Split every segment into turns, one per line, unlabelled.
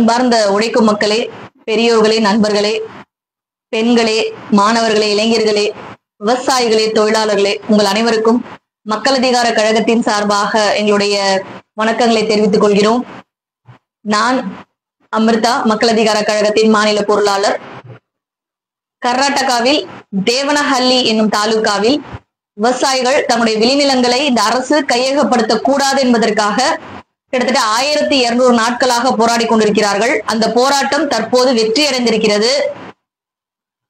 அன்பார்ந்த உழைக்கும் மக்களே, பெரியோர்களே, நண்பர்களே, பெண்களே, மாணவர்களே, இளைஞர்களே, விவசாயிகளே, தொழிலாளர்களே, உங்கள் அனைவருக்கும் மக்கள் அதிகார கழகத்தின் சார்பாக எங்களுடைய வணக்கங்களை தெரிவித்துக் கொள்கிறோம். நான் அமிர்தா, மக்கள் அதிகார கழகத்தின் மாநில பொருளாளர். கர்நாடகாவில் தேவனஹள்ளி என்னும் தாலுகாவில் விவசாயிகள் தங்களுடைய விளைநிலங்களை இந்த அரசு கையகப்படுத்தக் கூடாது என்பதற்காக கிட்டத்தட்ட 1200 நாட்களாக போராடி கொண்டிருக்கிறார்கள். அந்த போராட்டம் தற்போது வெற்றி அடைந்திருக்கிறது.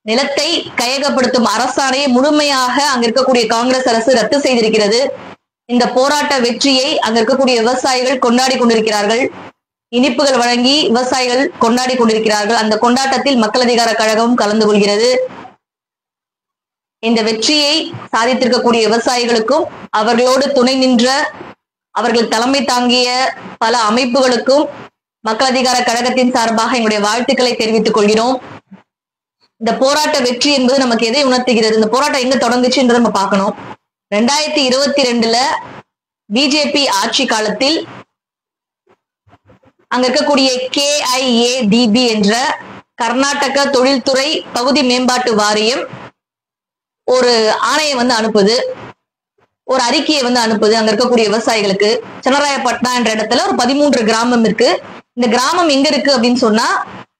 நிலத்தை கையகப்படுத்தும் அரசாணையை முழுமையாக அங்க இருக்கக்கூடிய காங்கிரஸ் அரசு ரத்து செய்திருக்கிறது. இந்த போராட்ட வெற்றியை அங்க இருக்கக்கூடிய விவசாயிகள் கொண்டாடி கொண்டிருக்கிறார்கள். இனிப்புகள் வழங்கி விவசாயிகள் கொண்டாடி கொண்டிருக்கிறார்கள். அந்த கொண்டாட்டத்தில் மக்கள் அதிகார கழகம் கலந்து கொள்கிறது. இந்த வெற்றியை சாதித்திருக்கக்கூடிய விவசாயிகளுக்கும் அவர்களோடு துணை நின்ற அவர்கள் தலைமை தாங்கிய பல அமைப்புகளுக்கும் மக்கள் அதிகார கழகத்தின் சார்பாக எங்களுடைய வாழ்த்துக்களை தெரிவித்துக் கொள்கிறோம். இந்த போராட்ட வெற்றி என்பது நமக்கு எதை உணர்த்துகிறது? இந்த போராட்டம் எங்க தொடங்குச்சுன்றதை நம்ம பார்க்கணும். 2022 பிஜேபி ஆட்சி காலத்தில் அங்க இருக்கக்கூடிய KIADB என்ற கர்நாடக தொழில்துறை பகுதி மேம்பாட்டு வாரியம் ஒரு ஆணையை அனுப்புது, ஒரு அறிக்கையை அனுப்புது. அங்க இருக்கக்கூடிய விவசாயிகளுக்கு சென்னராயப்பட்டினம் என்ற இடத்துல ஒரு 13 கிராமம் இருக்கு. இந்த கிராமம் எங்க இருக்கு அப்படின்னு சொன்னா,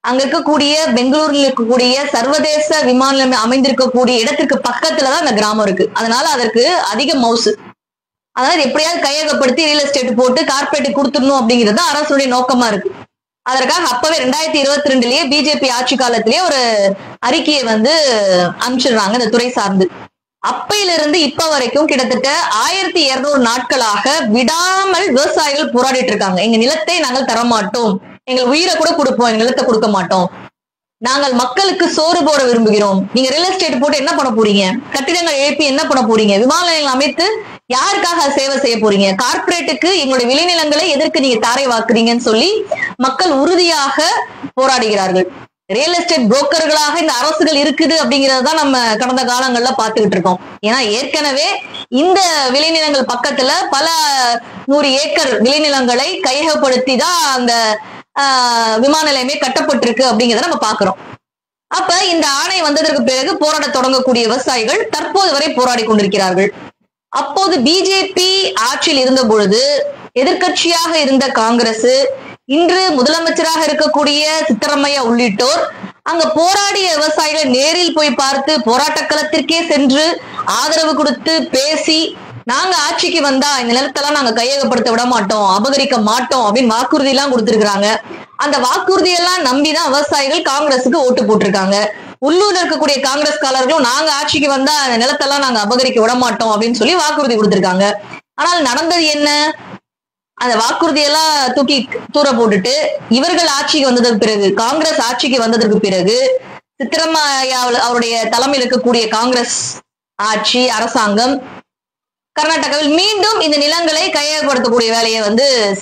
அங்க இருக்கக்கூடிய பெங்களூரில் இருக்கக்கூடிய சர்வதேச விமான நிலையம் அமைந்திருக்கக்கூடிய இடத்திற்கு பக்கத்துலதான் அந்த கிராமம் இருக்கு. அதனால அதற்கு அதிக மவுசு. அதாவது எப்படியாவது கையகப்படுத்தி ரியல் எஸ்டேட் போட்டு கார்பரேட் கொடுத்துடணும் அப்படிங்கிறது அரசுடைய நோக்கமா இருக்கு. அதற்காக அப்பவே 2022 பிஜேபி ஆட்சி காலத்திலேயே ஒரு அறிக்கையை அனுப்பிச்சிடுறாங்க இந்த துறை சார்ந்து. அப்பையிலிருந்து இப்ப வரைக்கும் கிட்டத்தட்ட 1200 நாட்களாக விடாமல் விவசாயிகள் போராடிட்டு இருக்காங்க. எங்க நிலத்தை நாங்கள் தரமாட்டோம், எங்கள் உயிரை கூட கொடுப்போம், எங்க நிலத்தை கொடுக்க மாட்டோம், நாங்கள் மக்களுக்கு சோறு போட விரும்புகிறோம். நீங்க ரியல் எஸ்டேட் போட்டு என்ன பண்ண போறீங்க? கட்டிடங்கள் எழுப்பி என்ன பண்ண போறீங்க? விமான நிலையங்கள் அமைத்து யாருக்காக சேவை செய்ய போறீங்க? கார்பரேட்டுக்கு எங்களுடைய விளைநிலங்களை எதற்கு நீங்க தாரை வாக்குறீங்கன்னு சொல்லி மக்கள் உறுதியாக போராடுகிறார்கள். ரியல் எஸ்டேட் புரோக்கர்களாக இந்த அரசுகள் இருக்குது அப்படிங்கறதான் நம்ம கடந்த காலங்கள்ல பாத்துக்கிட்டு இருக்கோம். ஏன்னா ஏற்கனவே இந்த விளைநிலங்கள் பக்கத்துல பல 100 ஏக்கர் விளைநிலங்களை கையகப்படுத்தி தான் அந்த விமான நிலையமே கட்டப்பட்டிருக்கு அப்படிங்கிறத நம்ம பாக்குறோம். அப்ப இந்த ஆணை வந்ததற்கு பிறகு போராட தொடங்கக்கூடிய விவசாயிகள் தற்போது வரை போராடி கொண்டிருக்கிறார்கள். அப்போது பிஜேபி ஆட்சியில் இருந்த பொழுது எதிர்கட்சியாக இருந்த காங்கிரஸ், இன்று முதலமைச்சராக இருக்கக்கூடிய சித்தராமையா உள்ளிட்டோர் அங்க போராடிய விவசாயிகளை நேரில் போய் பார்த்து போராட்ட களத்திற்கே சென்று ஆதரவு கொடுத்து பேசி, நாங்க ஆட்சிக்கு வந்தா இந்த நிலத்தெல்லாம் நாங்க கையகப்படுத்த விட மாட்டோம், அபகரிக்க மாட்டோம் அப்படின்னு வாக்குறுதி எல்லாம் கொடுத்திருக்கிறாங்க. அந்த வாக்குறுதியெல்லாம் நம்பிதான் விவசாயிகள் காங்கிரஸுக்கு ஓட்டு போட்டிருக்காங்க. உள்ளூர்ல இருக்கக்கூடிய காங்கிரஸ்காரர்களும் நாங்க ஆட்சிக்கு வந்தா அந்த நிலத்தெல்லாம் நாங்க அபகரிக்க விட மாட்டோம் அப்படின்னு சொல்லி வாக்குறுதி கொடுத்திருக்காங்க. ஆனால் நடந்தது என்ன? அந்த வாக்குறுதியெல்லாம் தூக்கி தூர போட்டுட்டு இவர்கள் ஆட்சிக்கு வந்ததற்கு பிறகு, காங்கிரஸ் ஆட்சிக்கு வந்ததற்கு பிறகு சித்தராமையா அவருடைய தலைமையில் இருக்கக்கூடிய காங்கிரஸ் ஆட்சி அரசாங்கம் கர்நாடகாவில் மீண்டும் இந்த நிலங்களை கையகப்படுத்தக்கூடிய வேலையை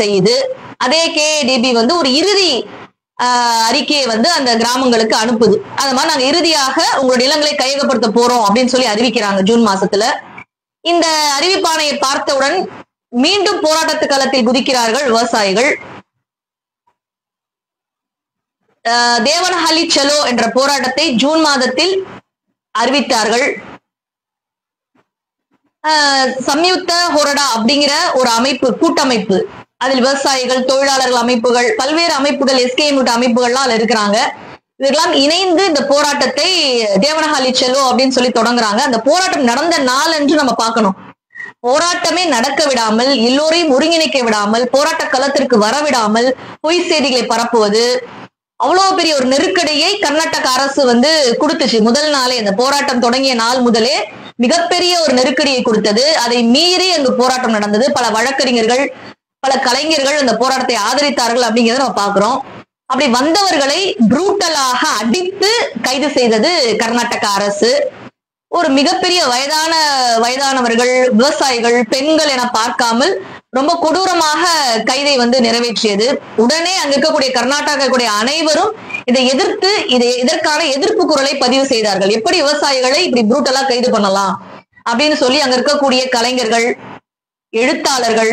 செய்யுது. அதே KIADB ஒரு இறுதி அறிக்கையை அந்த கிராமங்களுக்கு அனுப்புது. அது மாதிரி நாங்க இறுதியாக உங்களுடைய நிலங்களை கையகப்படுத்த போறோம் அப்படின்னு சொல்லி அறிவிக்கிறாங்க ஜூன் மாசத்துல. இந்த அறிவிப்பாணையை பார்த்தவுடன் மீண்டும் போராட்டத்து களத்தில் குதிக்கிறார்கள் விவசாயிகள். தேவனஹள்ளி சலோ என்ற போராட்டத்தை ஜூன் மாதத்தில் அறிவித்தார்கள். சம்யுக்த ஹோரடா அப்படிங்கிற ஒரு அமைப்பு, கூட்டமைப்பு, அதில் விவசாயிகள், தொழிலாளர்கள் அமைப்புகள், பல்வேறு அமைப்புகள், SKM அமைப்புகள்லாம் அதுல இருக்கிறாங்க. இதெல்லாம் இணைந்து இந்த போராட்டத்தை தேவனஹள்ளி சலோ அப்படின்னு சொல்லி தொடங்குறாங்க. அந்த போராட்டம் நடந்த நாள் என்று நம்ம பார்க்கணும். போராட்டமே நடக்க விடாமல், எல்லோரையும் ஒருங்கிணைக்க விடாமல், போராட்ட களத்திற்கு வரவிடாமல் பொய் செய்திகளை பரப்புவது, அவ்வளவு பெரிய ஒரு நெருக்கடியை கர்நாடக அரசு கொடுத்துச்சு. முதல் நாளே, இந்த போராட்டம் தொடங்கிய நாள் முதலே மிகப்பெரிய ஒரு நெருக்கடியை கொடுத்தது. அதை மீறி அங்கு போராட்டம் நடந்தது. பல வழக்கறிஞர்கள், பல கலைஞர்கள் அந்த போராட்டத்தை ஆதரித்தார்கள் அப்படிங்கிறத நம்ம பாக்குறோம். அப்படி வந்தவர்களை புரூட்டலாக அடித்து கைது செய்தது கர்நாடக அரசு. ஒரு மிகப்பெரிய வயதானவர்கள், விவசாயிகள், பெண்கள் என பார்க்காமல் ரொம்ப கொடூரமாக கைதை நிறைவேற்றியது. உடனே அங்க இருக்கக்கூடிய கர்நாடகாவுடைய அனைவரும் இதை எதிர்த்து இதற்கான எதிர்ப்பு குரலை பதிவு செய்தார்கள். எப்படி விவசாயிகளை இப்படி புரூட்டலா கைது பண்ணலாம் அப்படின்னு சொல்லி அங்க இருக்கக்கூடிய கலைஞர்கள், எழுத்தாளர்கள்,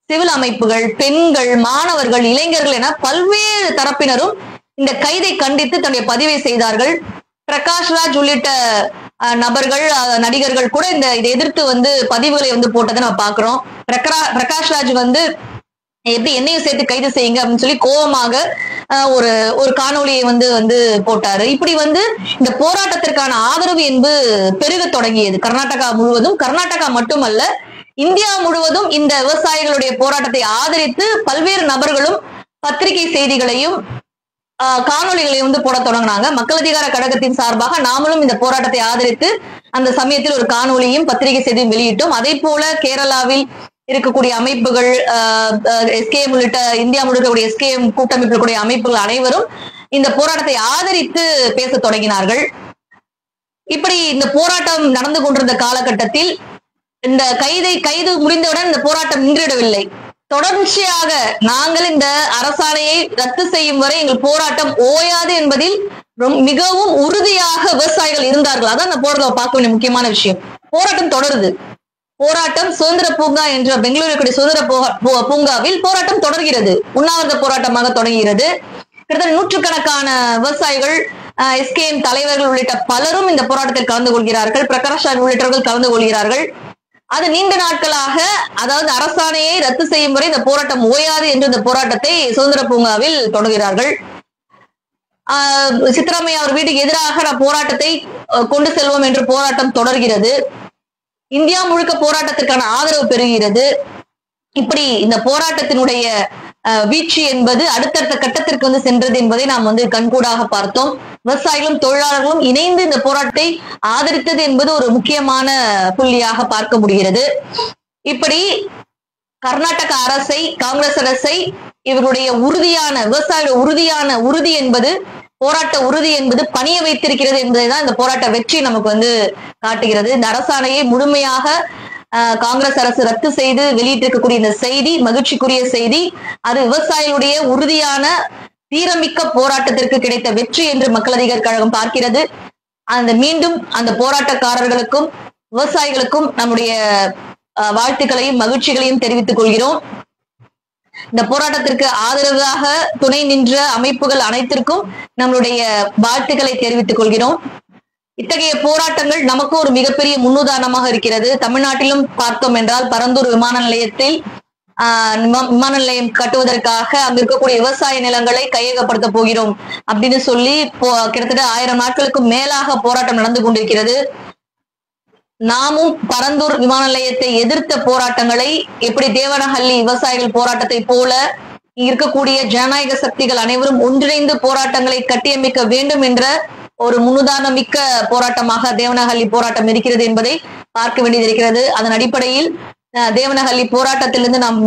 சிவில் அமைப்புகள், பெண்கள், மாணவர்கள், இளைஞர்கள் என பல்வேறு தரப்பினரும் இந்த கைதை கண்டித்து தன்னுடைய பதிவை செய்தார்கள். பிரகாஷ்ராஜ் உள்ளிட்ட நபர்கள், நடிகர்கள் கூட இதை எதிர்த்து பதிவுகளை போட்டதை நம்ம பாக்குறோம். பிரகாஷ்ராஜ் எப்படி என்னையும் சேர்த்து கைது செய்யுங்க அப்படின்னு சொல்லி கோபமாக ஒரு காணொலியை போட்டாரு. இப்படி இந்த போராட்டத்திற்கான ஆதரவு என்பது பெருக தொடங்கியது கர்நாடகா முழுவதும். கர்நாடகா மட்டுமல்ல, இந்தியா முழுவதும் இந்த விவசாயிகளுடைய போராட்டத்தை ஆதரித்து பல்வேறு நபர்களும் பத்திரிகை செய்திகளையும் காணொலிகளையும் போட தொடங்கினாங்க. மக்கள் அதிகார கழகத்தின் சார்பாக நாமளும் இந்த போராட்டத்தை ஆதரித்து அந்த சமயத்தில் ஒரு காணொலியும் பத்திரிகை செய்தியும் வெளியிட்டோம். அதே போல கேரளாவில் இருக்கக்கூடிய அமைப்புகள், எஸ்கேஎம் உள்ளிட்ட இந்தியா முழுக்கக்கூடிய எஸ்கேஎம் கூட்டமைப்பில் இருக்கக்கூடிய அமைப்புகள் அனைவரும் இந்த போராட்டத்தை ஆதரித்து பேச தொடங்கினார்கள். இப்படி இந்த போராட்டம் நடந்து கொண்டிருந்த காலகட்டத்தில் இந்த கைது முடிந்தவுடன் இந்த போராட்டம் நின்றுவிடவில்லை. தொடர்ச்சியாக நாங்கள் இந்த அரசாணையை ரத்து செய்யும் வரை எங்கள் போராட்டம் ஓயாது என்பதில் மிகவும் உறுதியாக விவசாயிகள் இருந்தார்கள். அதான் அந்த போராட்டம் பார்க்க வேண்டிய முக்கியமான விஷயம். போராட்டம் தொடருது. போராட்டம் சுதந்திர பூங்கா என்ற பெங்களூரு சுதந்திர பூங்காவில் போராட்டம் தொடர்கிறது. உண்ணாவிரத போராட்டமாக தொடங்குகிறது. கிட்டத்தட்ட நூற்றுக்கணக்கான விவசாயிகள், எஸ்கேஎம் தலைவர்கள் உள்ளிட்ட பலரும் இந்த போராட்டத்தில் கலந்து கொள்கிறார்கள். பிரகாஷ்ராஜ் உள்ளிட்டவர்கள் கலந்து கொள்கிறார்கள். அது நீண்ட நாட்களாக, அதாவது அரசாணையை ரத்து செய்யும் வரை இந்த போராட்டம் ஓயாது என்று இந்த போராட்டத்தை சுதந்திர பூங்காவில் தொடங்குகிறார்கள். சித்தராமையா அவர் வீட்டுக்கு எதிராக போராட்டத்தை கொண்டு செல்வோம் என்று போராட்டம் தொடர்கிறது. இந்தியா முழுக்க போராட்டத்திற்கான ஆதரவு பெறுகிறது. இப்படி இந்த போராட்டத்தினுடைய வீழ்ச்சி என்பது அடுத்தடுத்த கட்டத்திற்கு சென்றது என்பதை நாம் கண்கூடாக பார்த்தோம். விவசாயிகளும் தொழிலாளர்களும் இணைந்து இந்த போராட்டத்தை ஆதரித்தது என்பது ஒரு முக்கியமான புள்ளியாக பார்க்க முடிகிறது. இப்படி கர்நாடக அரசை, காங்கிரஸ் அரசை, இவர்களுடைய உறுதியான விவசாயிகளுடைய உறுதி என்பது, போராட்ட உறுதி என்பது பணிய வைத்திருக்கிறது என்பதைதான் இந்த போராட்ட வெற்றி நமக்கு காட்டுகிறது. இந்த அரசாணையை முழுமையாக காங்கிரஸ் அரசு ரத்து செய்து வெளியிட்டிருக்கக்கூடிய இந்த செய்தி மகிழ்ச்சிக்குரிய செய்தி. அது விவசாயிகளுடைய உறுதியான தீரமிக்க போராட்டத்திற்கு கிடைத்த வெற்றி என்று மக்கள் அதிகார கழகம் பார்க்கிறது. மீண்டும் அந்த போராட்டக்காரர்களுக்கும் விவசாயிகளுக்கும் நம்முடைய வாழ்த்துக்களையும் மகிழ்ச்சிகளையும் தெரிவித்துக் கொள்கிறோம். இந்த போராட்டத்திற்கு ஆதரவாக துணை நின்ற அமைப்புகள் அனைத்திற்கும் நம்மளுடைய வாழ்த்துக்களை தெரிவித்துக் கொள்கிறோம். இத்தகைய போராட்டங்கள் நமக்கு ஒரு மிகப்பெரிய முன்னுதாரணமாக இருக்கிறது. தமிழ்நாட்டிலும் பார்த்தோம் என்றால் பரந்தூர் விமான நிலையத்தில் விமான நிலையம் கட்டுவதற்காக அங்க இருக்கக்கூடிய விவசாய நிலங்களை கையகப்படுத்த போகிறோம் அப்படின்னு சொல்லி கிட்டத்தட்ட 1000 நாட்களுக்கும் மேலாக போராட்டம் நடந்து கொண்டிருக்கிறது. நாமும் பரந்தூர் விமான நிலையத்தை எதிர்த்த போராட்டங்களை எப்படி தேவனஹள்ளி விவசாயிகள் போராட்டத்தை போல இருக்கக்கூடிய ஜனநாயக சக்திகள் அனைவரும் ஒன்றிணைந்து போராட்டங்களை கட்டியமைக்க வேண்டும் என்ற ஒரு முன்னுதாரணமிக்க போராட்டமாக தேவனஹள்ளி போராட்டம் இருக்கிறது என்பதை பார்க்க வேண்டியது இருக்கிறது. அதன் அடிப்படையில் தேவனஹள்ளி போராட்டத்திலிருந்து நாம்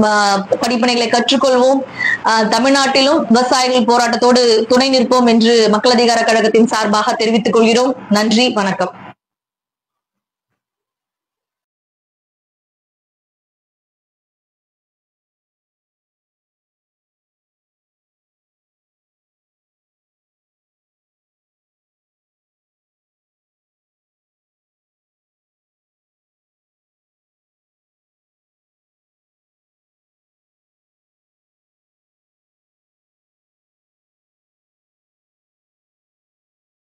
படிப்பனைகளை கற்றுக்கொள்வோம். தமிழ்நாட்டிலும் விவசாயிகள் போராட்டத்தோடு துணை நிற்போம் என்று மக்கள் அதிகார கழகத்தின் சார்பாக தெரிவித்துக் கொள்கிறோம். நன்றி, வணக்கம்.